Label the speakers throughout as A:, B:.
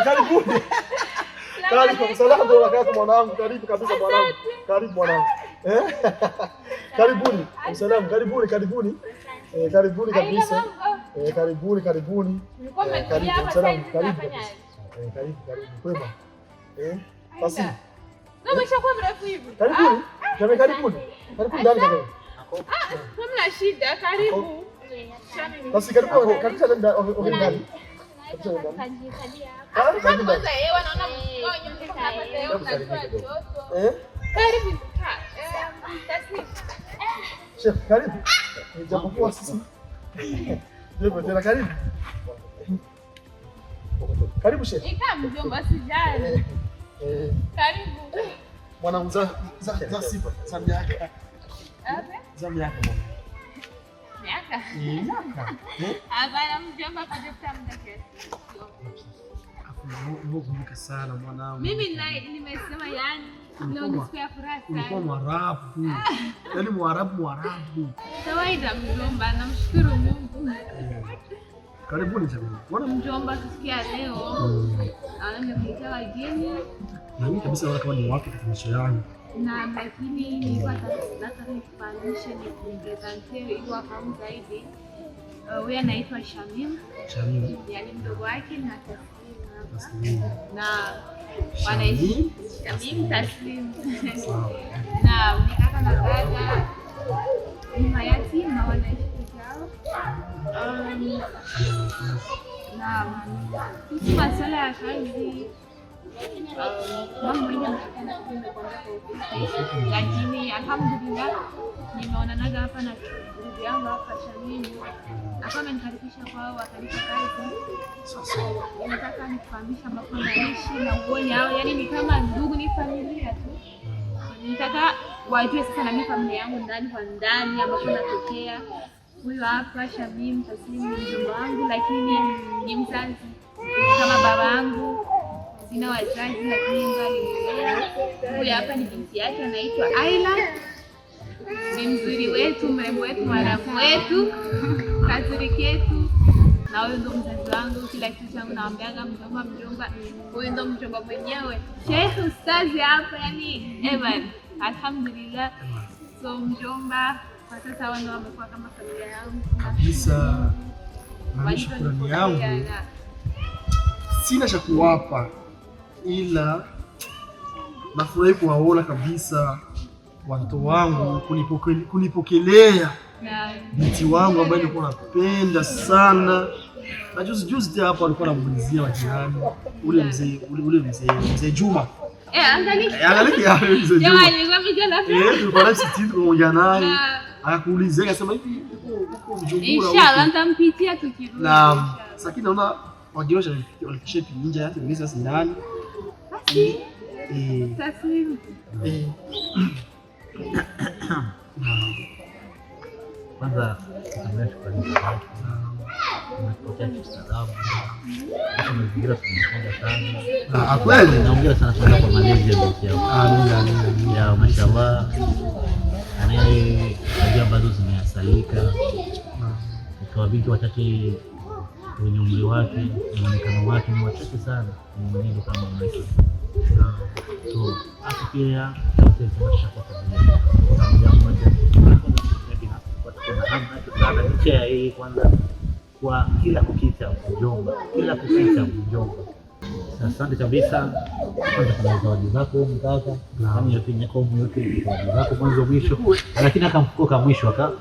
A: Karibuni. Karibu salamu wakati mwanangu, karibu kabisa mwanangu. Karibu mwanangu. Karibuni. Salamu, karibuni. Karibuni kabisa. Karibuni. Karibu salamu, karibu. Karibu. Kwema. Basi.
B: Na umeshakuwa mrefu hivi.
A: Karibuni. Karibuni ndani kaka.
B: Hamna shida, karibu.
A: Basi karibu kabisa ndani.
B: Kwanza yeye wanaona karibu.
A: Chef, karibu. Japokuwa sisi. Ndio tena karibu. Karibu chef.
B: Ika mjomba sijali. Karibu.
A: Mwanangu za sifa. Zamu yake. Zamu yake mwana.
B: Miaka. Hapana mjomba kajipata muda kiasi.
A: Mungu sana mwanangu.
B: Mimi nimesema yani leo ni siku ya furaha sana.
A: Ulikuwa Mwarabu. Yaani Mwarabu.
B: Kawaida mjomba, namshukuru Mungu.
A: Karibuni jamani.
B: Bwana mjomba tusikia leo. Nimekuita wageni.
A: Na mimi kabisa naona kama ni watu katika maisha yangu.
B: Na lakini nilikuwa nataka nikufahamishe nikupresente ili wafahamu zaidi. Wewe anaitwa Shamim. Yaani mdogo wake na Taslim. Na wanaishi Shamim Taslim. Na nikaka na dada ni mayatima wanaishi kwao. Na kuhusu masuala ya kazi mambo mengi lakini alhamdulillah nimeonanaga hapa na ndugu yangu hapa Shamim. Akawa amenikaribisha kwao wakanipa kazi. Sasa nataka nikufahamisha ambapo naishi na uone hao, yani ni kama ndugu, ni familia tu. Nataka wajue sasa na mimi familia yangu ndani kwa ndani ambapo natokea. Huyu hapa Shamim Taslim ni mjomba wangu, lakini ni mzazi kama baba yangu. Sina wazazi lakini mbali. Huyu hapa ni binti yake anaitwa Aila. Ni mzuri wetu, mrembo wetu, mwarabu wetu, kazuri ketu. Na huyu ndo mzazi wangu, kila kitu changu naambiaga mjomba. Huyu ndo mjomba mwenyewe. Sheikh ustazi hapa yani Evan. Alhamdulillah. So mjomba kwa sasa wao wamekuwa kama familia yangu
A: kabisa. Na shukrani yangu sina cha kuwapa, ila nafurahi kuwaona kabisa watoto wangu kunipokelea binti wangu ambaye nilikuwa napenda sana. Na juzi hapa alikuwa anamuulizia majirani ule mzee Juma. Angalia mzee Juma. Tulikuwa na sisi tunaongea naye. Akakuulizia akasema hivi uko Mjumbura.
B: Inshallah nitampitia tukirudi.
A: Na sasa naona wagiosha walikisha pinja yake ni sasa ndani. Basi.
B: Taslim.
C: Kwanza tunamshukuru shukrani sana. Tunapokea salamu. Mazingira tunampenda sana.
A: Kweli
C: naongea sana kwa malezi ya binti yao.
A: Amina.
C: Ya mashallah. Tabia ambazo zimeasalika. Kwa binti wachache wenye umri wake na muonekano wake ni wachache sana. Ni mwenendo kama wake. So hata pia yote tunataka kwa familia. Licha ya yeye kwanza kwa kila kukicha mjomba. Asante kabisa. Kwanza kwa zawadi zako mkaka, kama yote nyako yote zawadi zako mwanzo mwisho, lakini akamfukoka mwisho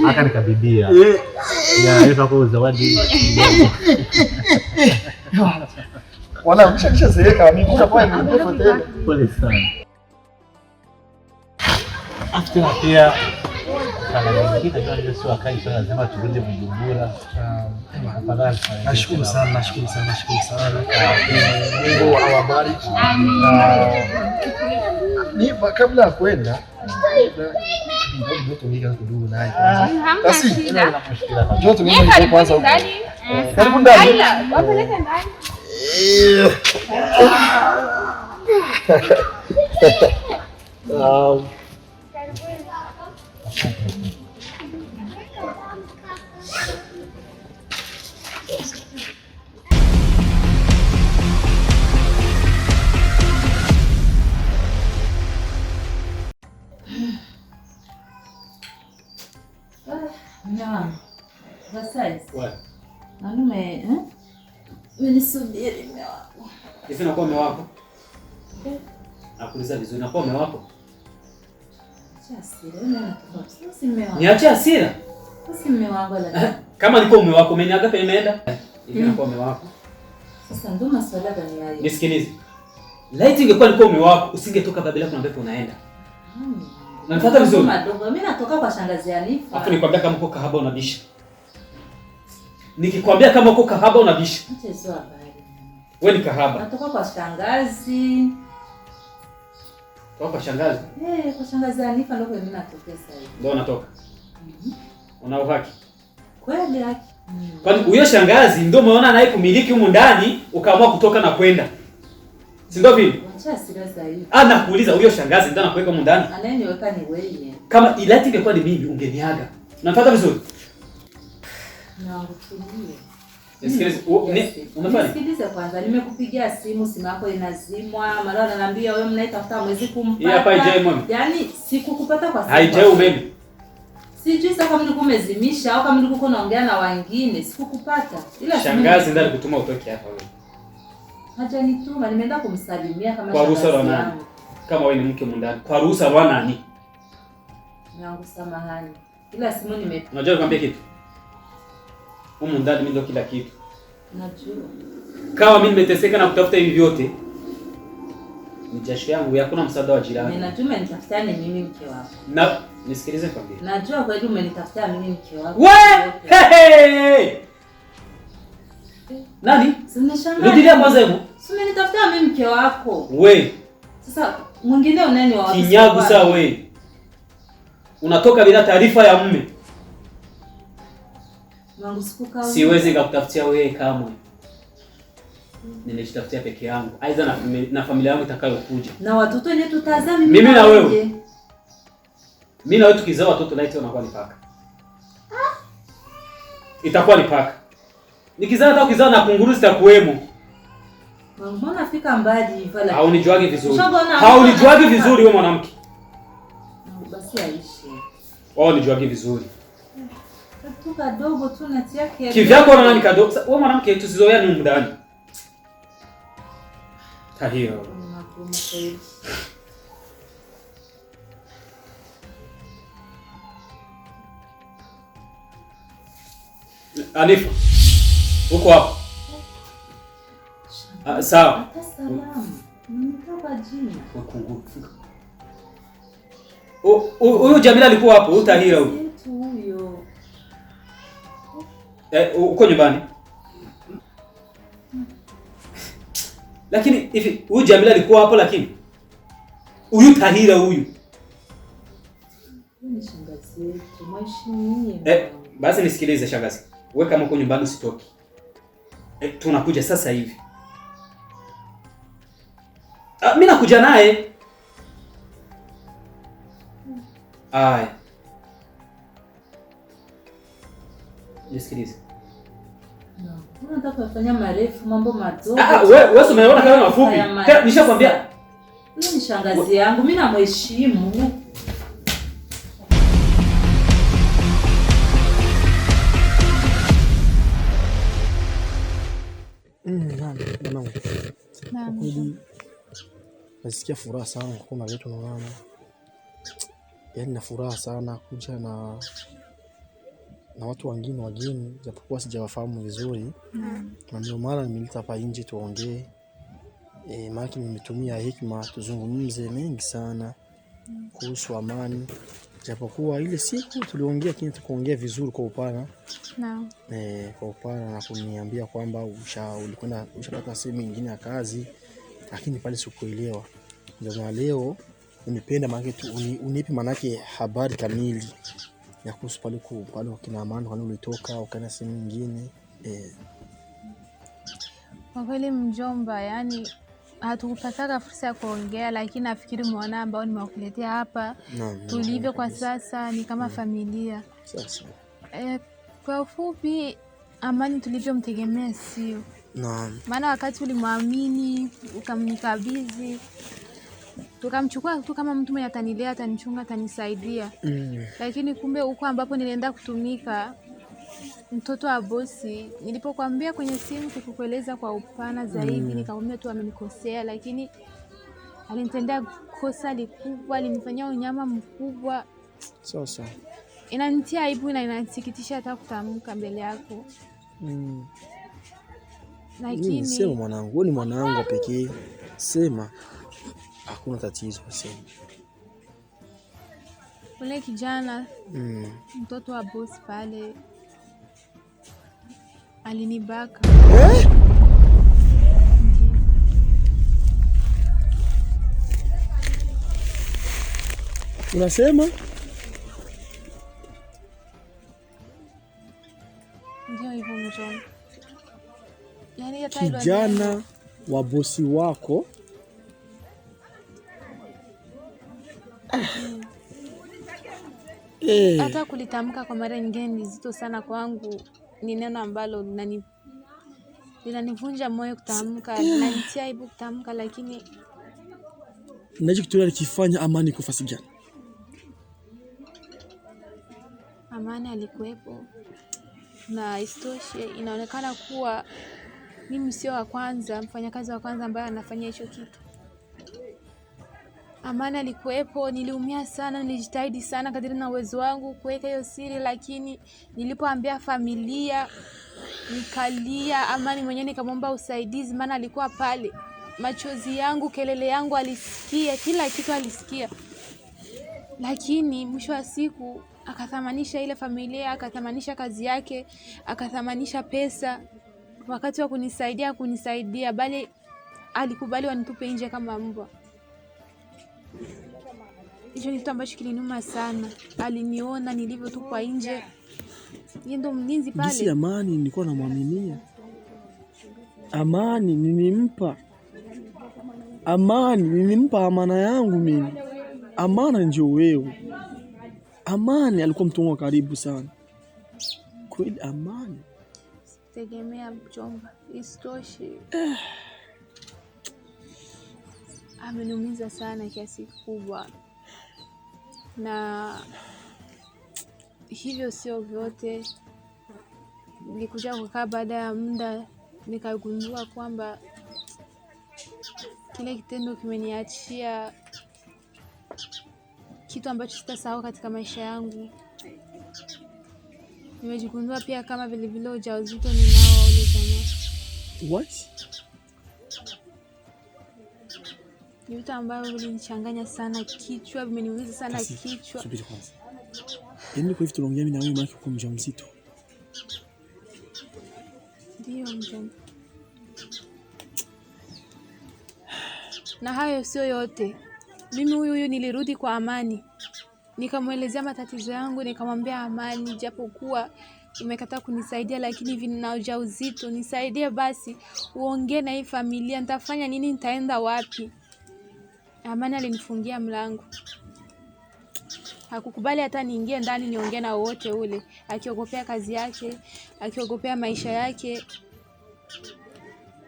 C: akanikabibia. Ya hiyo kwa zawadi.
A: Wala mshazeeka mikuna pale mrefu tena.
C: Pole sana. After pia kana nyingine ndio sio akai sana, lazima turudi Bujumbura.
A: Nashukuru sana. Mungu awabariki. Ni kabla ya kwenda ndio tumika kidogo naye. Basi njoo tumike kwanza huko. Karibu ndani.
B: Wapeleke ndani.
D: Na. Basi.
C: Wewe.
D: Nanume, Umenisubiri mume wako.
C: Hivi nakuwa mume wako? Nakuuliza vizuri, nakuwa mume wako?
D: Acha hasira, unataka si mume wako.
C: Niache hasira?
D: Si mume wangu la.
C: Kama niko mume wako, umeniaga penye nimeenda? Hivi nakuwa mume wako?
D: Sasa ndo maswala gani hayo?
C: Nisikilize. Laiti ingekuwa niko mume wako, usingetoka Babila kuna mbepo unaenda. Unanifuata vizuri?
D: Mimi natoka kwa shangazi Alifa.
C: Afu nikwambia kama uko kahaba unabisha. Nikikwambia kama uko kahaba unabisha.
D: Acha hizo habari.
C: Wewe ni kahaba.
D: Natoka kwa shangazi.
C: Toka kwa shangazi?
D: Kwa shangazi Alifa ndio mimi natokea sasa hivi.
C: Ndio natoka. Una uhaki?
D: Kweli haki.
C: Kwani huyo shangazi ndio umeona naye kumiliki humu ndani ukaamua kutoka na kwenda. Si ndio vile?
D: Acha hasira zaidi.
C: Nakuuliza huyo shangazi ndio anakuweka humu ndani?
D: Anayeniweka ni wewe.
C: Kama ilati ingekuwa ni mimi ungeniaga. Unanifuata vizuri?
D: Naangu tulie.
C: Nisikilize, unafanya?
D: Nisikilize kwanza, nimekupigia simu yako inazimwa, mara ananiambia wewe mnaitafuta mwezi kumpata.
C: Hii hapa haijai umeme.
D: Yaani sikukupata kwa sababu.
C: Haijai umeme.
D: Sijui sasa kama nilikuwa umezimisha au kama nilikuwa naongea na wengine, sikukupata. Ila
C: shangazi ndio alikutuma utoke hapa wewe.
D: Hajanituma, nimeenda kumsalimia kama
C: kwa ruhusa ya nani? Kama wewe ni mke mundani. Kwa ruhusa ya nani?
D: Nangu samahani. Ila simu
C: Unajua nikwambie kitu? Humu ndani mimi ndio kila kitu.
D: Najua.
C: Kama mimi nimeteseka na kutafuta hivi vyote, ni jasho yangu, hakuna msaada wa jirani.
D: Mimi najua umenitafutia ni mimi mke wako.
C: Na nisikilize kwambie.
D: Najua kweli umenitafutia mimi mke wako.
C: Wewe! Nani?
D: Simeshangaa.
C: Rudilia kwanza hebu.
D: Umenitafutia mimi mke wako.
C: Wewe.
D: Sasa mwingine unani wa wapi?
C: Kinyagu saa wewe. Unatoka bila taarifa ya mume.
D: Mangu sikukaa.
C: Siwezi kukutafutia wewe kamwe. Nimejitafutia peke yangu. Aidha na familia yangu itakayokuja.
D: Na watoto wenyewe tutazaa
C: mimi na wewe. Mimi na wewe tukizaa watoto laiti wanakuwa ni paka. Itakuwa ni paka. Nikizaa hata ukizaa na kunguru zitakuwemo.
D: Mbona fika mbali hivi la?
C: Haunijuagi vizuri. Haunijuagi vizuri wewe mwanamke.
D: Basi aishi.
C: Wao nijuagi vizuri.
D: Tu kadogo tu natia kiasi.
C: Kivyako na nani kadogo? Wewe mwanamke tusizoea ni mndani. Tahio. Alifa. Uko hapo? Sawa.
D: Salamu. Nimekaba jina.
C: Huyu Jamila alikuwa hapo, utahira huyo.
D: Huyo.
C: Uko nyumbani? Lakini hivi huyu Jamila alikuwa hapo lakini huyu tahira huyu.
D: Ni shangazi yetu, mheshimiwa.
C: Basi nisikilize shangazi. Wewe kama uko nyumbani usitoki. Tunakuja sasa hivi. Mimi nakuja naye. Aya. Nisikilize.
D: Unataka kufanya marefu mambo madogo.
C: Wewe umeona kama mafupi. Nishakwambia.
D: Mimi ni shangazi yangu, mimi namheshimu.
A: Kweli nasikia furaha sana kwa mama yetu naona. Yaani na furaha sana kuja na watu wengine japokuwa sijawafahamu vizuri. Na ndio maana nimeleta hapa nje tuongee. Maana nimetumia hekima tuzungumze mengi sana kuhusu amani. Japokuwa ile siku tuliongea lakini tukaongea vizuri kwa upana.
B: Naam.
A: Kwa upana na kuniambia kwamba ushapata sehemu nyingine ya kazi lakini pale sikuelewa. Ndio leo nimependa maana unipe manake habari kamili ya kuhusu pale kina amani kwani ulitoka ukaenda sehemu nyingine.
B: Kwa kweli mjomba, yani hatukupata fursa ya kuongea, lakini nafikiri muona ambao nimekuletea hapa tulivyo kwa sasa ni kama familia.
A: Sasa
B: kwa ufupi amani tulivyomtegemea sio.
A: Naam.
B: Maana wakati ulimwamini ukamnikabidhi tukamchukua tu kama mtu mwenye atanilea, atanichunga, atanisaidia. Lakini kumbe huko ambapo nilienda kutumika, mtoto wa bosi, nilipokuambia kwenye simu sikukueleza kwa upana zaidi, nikamwambia tu amenikosea, lakini alinitendea kosa likubwa, alinifanyia unyama mkubwa.
A: Sasa
B: inanitia aibu na inanisikitisha hata kutamka mbele yako. Lakini
A: sema mwanangu, wewe ni mwanangu pekee. Sema hakuna tatizo, sema.
B: Ule kijana mtoto wa boss pale alinibaka.
A: Unasema?
B: Ndio hivyo mjomba. Yaani
A: kijana wa bosi wako
B: hata kulitamka kwa mara nyingine ni zito sana kwangu. Ni neno ambalo linanivunja moyo kutamka, linanitia aibu kutamka, lakini
A: naje kitu alikifanya Amani kufasi gani?
B: Amani alikuwepo, na istoshe inaonekana kuwa mimi sio wa kwanza, mfanyakazi wa kwanza ambaye anafanya hicho kitu. Amani alikuwepo, niliumia sana, nilijitahidi sana kadiri na uwezo wangu kuweka hiyo siri, lakini nilipoambia familia nikalia. Amani mwenyewe nikamwomba usaidizi, maana alikuwa pale. Machozi yangu, kelele yangu alisikia, kila kitu alisikia. Lakini mwisho wa siku akathamanisha ile familia, akathamanisha kazi yake, akathamanisha pesa. Wakati wa kunisaidia, bali alikubali wanitupe nje kama mbwa. Hicho ni kitu ambacho kilinuma sana. Aliniona nilivyotupwa nje. Yeye ndo mlinzi pale.
A: Jinsi Amani nilikuwa namwaminia. Amani nilimpa amana yangu mimi. Amana ndio wewe. Amani alikuwa mtu wangu karibu sana. Kweli Amani.
B: Tegemea mjomba. Isitoshe. Ameniumiza sana kiasi kikubwa. Na hivyo sio vyote. Nilikuja kukaa baada ya muda nikagundua kwamba kile kitendo kimeniachia kitu ambacho sitasahau katika maisha yangu. Nimejigundua pia kama vile ujauzito ninao ule jamaa.
A: What?
B: Ni vitu ambavyo vilinichanganya sana kichwa, vimeniumiza sana kichwa.
A: Subiri kwanza. Yaani kwa hivi tunaongea mimi na wewe maki uko mjamzito.
B: Ndio mjomba. Na hayo sio yote. Mimi huyu nilirudi kwa Amani. Nikamwelezea matatizo yangu, nikamwambia Amani, japokuwa umekataa kunisaidia lakini hivi nina ujauzito, nisaidie basi, uongee na hii familia, nitafanya nini, nitaenda wapi? Amani alinifungia mlango. Hakukubali hata niingie ndani niongee na wote ule, akiogopea kazi yake, akiogopea maisha yake.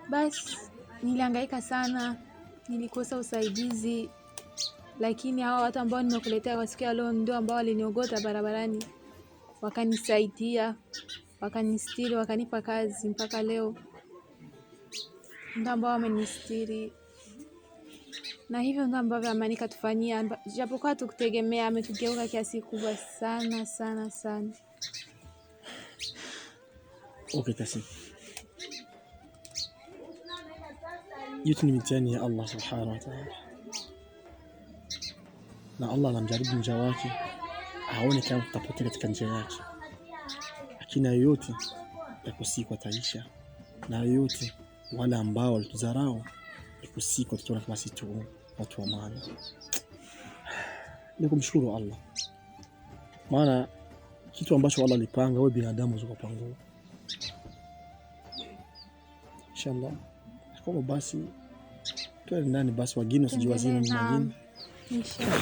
B: Basi nilihangaika sana, nilikosa usaidizi, lakini hawa watu ambao nimekuletea kwa siku ya leo ndio ambao waliniogota barabarani, wakanisaidia, wakanistiri, wakanipa kazi mpaka leo. Ndio ambao wamenistiri. Na hivyo ndio ambavyo Amani katufanyia, japokuwa tukutegemea, ametugeuka kiasi kubwa sana sana sana.
A: Okay, Tasi. Yote ni mitihani ya Allah subhanahu wa ta'ala. Na Allah anamjaribu mja wake aone kama tutapotea katika njia yake. Lakini yote yako siku ataisha. Na yote wale ambao walitudharau yako siku tutaona kama sisi watu wa maana. Nikumshukuru Allah. Maana kitu ambacho Allah alipanga wewe binadamu uzikopangua. Inshallah. Kwa basi tuwe ndani basi wageni usijiwazime mwingine.
B: Inshallah.